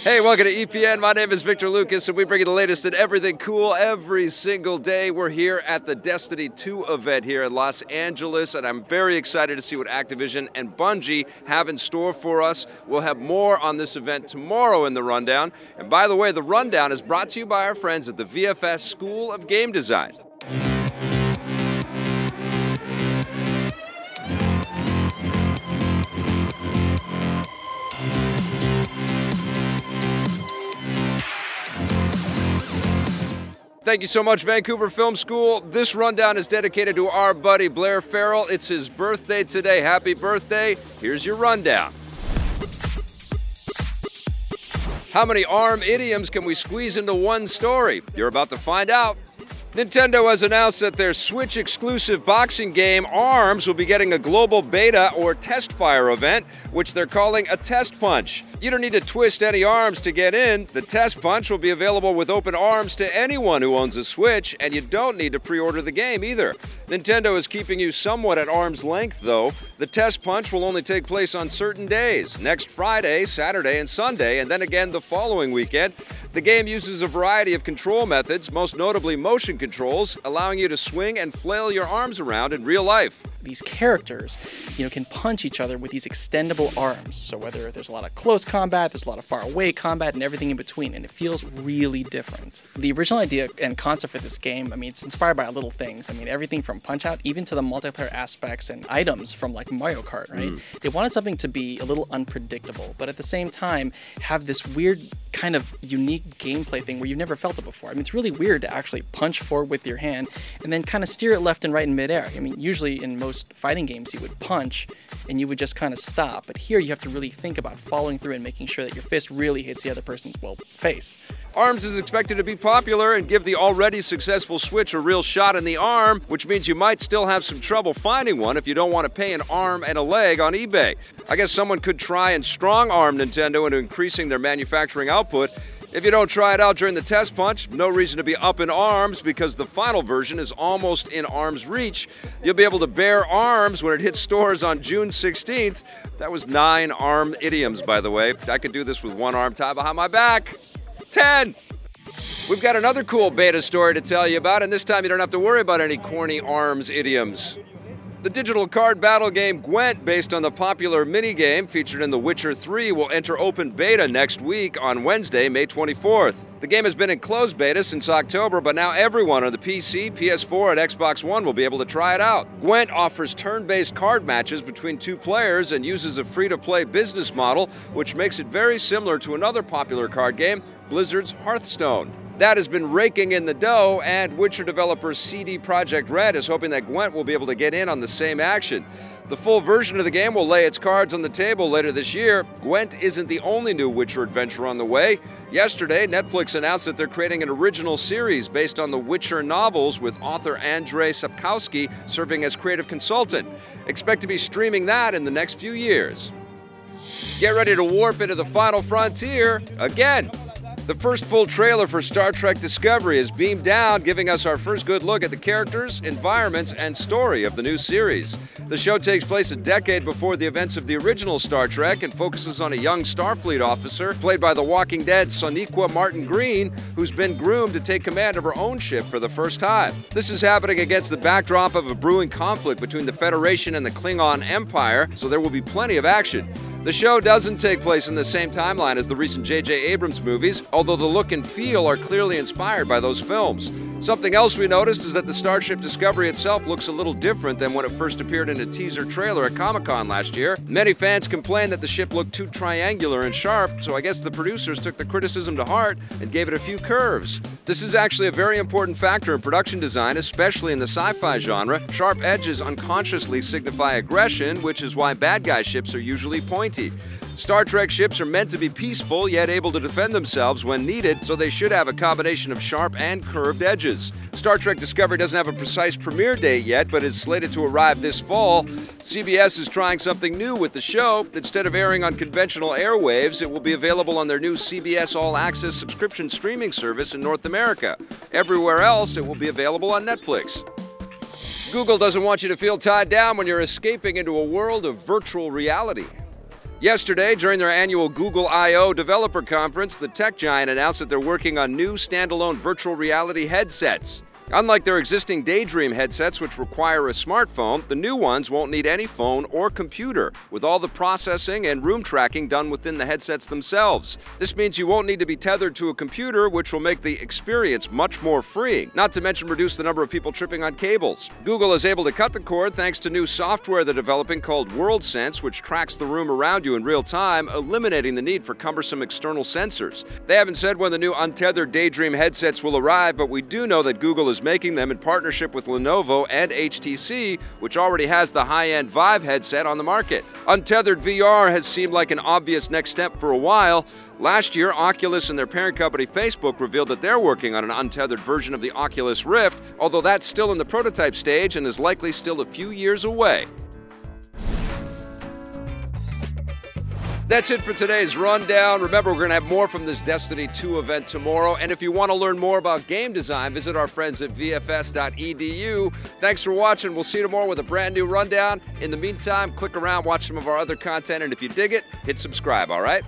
Hey, welcome to EPN. My name is Victor Lucas, and we bring you the latest in everything cool every single day. We're here at the Destiny 2 event here in Los Angeles, and I'm very excited to see what Activision and Bungie have in store for us. We'll have more on this event tomorrow in the Rundown. And by the way, the Rundown is brought to you by our friends at the VFS School of Game Design. Thank you so much, Vancouver Film School. This Rundown is dedicated to our buddy Blair Farrell. It's his birthday today. Happy birthday. Here's your Rundown. How many ARM idioms can we squeeze into one story? You're about to find out. Nintendo has announced that their Switch-exclusive boxing game, ARMS, will be getting a global beta or test fire event, which they're calling a Test Punch. You don't need to twist any arms to get in. The Test Punch will be available with open arms to anyone who owns a Switch, and you don't need to pre-order the game either. Nintendo is keeping you somewhat at arm's length, though. The Test Punch will only take place on certain days, next Friday, Saturday, and Sunday, and then again the following weekend. The game uses a variety of control methods, most notably motion controls, allowing you to swing and flail your arms around in real life. These characters, can punch each other with these extendable arms. So whether there's a lot of close combat, there's a lot of far away combat, and everything in between, and it feels really different. The original idea and concept for this game, it's inspired by little things. Everything from Punch-Out, even to the multiplayer aspects and items from like Mario Kart, right? They wanted something to be a little unpredictable, but at the same time have this weird kind of unique gameplay thing where you've never felt it before. It's really weird to actually punch forward with your hand and then kind of steer it left and right in midair. Usually in most fighting games you would punch and you would just kind of stop, but here you have to really think about following through and making sure that your fist really hits the other person's, face. ARMS is expected to be popular and give the already successful Switch a real shot in the arm, which means you might still have some trouble finding one if you don't want to pay an arm and a leg on eBay. I guess someone could try and strong-arm Nintendo into increasing their manufacturing output. If you don't try it out during the Test Punch, no reason to be up in arms because the final version is almost in arm's reach. You'll be able to bear arms when it hits stores on June 16th. That was 9 ARM idioms, by the way. I could do this with one arm tied behind my back. 10! We've got another cool beta story to tell you about, and this time you don't have to worry about any corny ARMS idioms. The digital card battle game Gwent, based on the popular minigame featured in The Witcher 3, will enter open beta next week on Wednesday, May 24th. The game has been in closed beta since October, but now everyone on the PC, PS4, and Xbox One will be able to try it out. Gwent offers turn-based card matches between 2 players and uses a free-to-play business model, which makes it very similar to another popular card game, Blizzard's Hearthstone. That has been raking in the dough, and Witcher developer CD Projekt Red is hoping that Gwent will be able to get in on the same action. The full version of the game will lay its cards on the table later this year. Gwent isn't the only new Witcher adventure on the way. Yesterday, Netflix announced that they're creating an original series based on the Witcher novels with author Andrzej Sapkowski serving as creative consultant. Expect to be streaming that in the next few years. Get ready to warp into the final frontier again. The first full trailer for Star Trek Discovery is beamed down, giving us our first good look at the characters, environments, and story of the new series. The show takes place a decade before the events of the original Star Trek and focuses on a young Starfleet officer, played by The Walking Dead's Sonequa Martin Green, who's been groomed to take command of her own ship for the first time. This is happening against the backdrop of a brewing conflict between the Federation and the Klingon Empire, so there will be plenty of action. The show doesn't take place in the same timeline as the recent J.J. Abrams movies, although the look and feel are clearly inspired by those films. Something else we noticed is that the Starship Discovery itself looks a little different than when it first appeared in a teaser trailer at Comic-Con last year. Many fans complained that the ship looked too triangular and sharp, so I guess the producers took the criticism to heart and gave it a few curves. This is actually a very important factor in production design, especially in the sci-fi genre. Sharp edges unconsciously signify aggression, which is why bad guy ships are usually pointy. Star Trek ships are meant to be peaceful, yet able to defend themselves when needed, so they should have a combination of sharp and curved edges. Star Trek Discovery doesn't have a precise premiere date yet, but is slated to arrive this fall. CBS is trying something new with the show. Instead of airing on conventional airwaves, it will be available on their new CBS All Access subscription streaming service in North America. Everywhere else, it will be available on Netflix. Google doesn't want you to feel tied down when you're escaping into a world of virtual reality. Yesterday, during their annual Google I/O developer conference, the tech giant announced that they're working on new standalone virtual reality headsets. Unlike their existing Daydream headsets, which require a smartphone, the new ones won't need any phone or computer, with all the processing and room tracking done within the headsets themselves. This means you won't need to be tethered to a computer, which will make the experience much more freeing, not to mention reduce the number of people tripping on cables. Google is able to cut the cord thanks to new software they're developing called WorldSense, which tracks the room around you in real time, eliminating the need for cumbersome external sensors. They haven't said when the new untethered Daydream headsets will arrive, but we do know that Google is making them in partnership with Lenovo and HTC, which already has the high-end Vive headset on the market. Untethered VR has seemed like an obvious next step for a while. Last year, Oculus and their parent company Facebook revealed that they're working on an untethered version of the Oculus Rift, although that's still in the prototype stage and is likely still a few years away. That's it for today's rundown. Remember, we're going to have more from this Destiny 2 event tomorrow. And if you want to learn more about game design, visit our friends at VFS.edu. Thanks for watching. We'll see you tomorrow with a brand new rundown. In the meantime, click around, watch some of our other content. And if you dig it, hit subscribe, all right?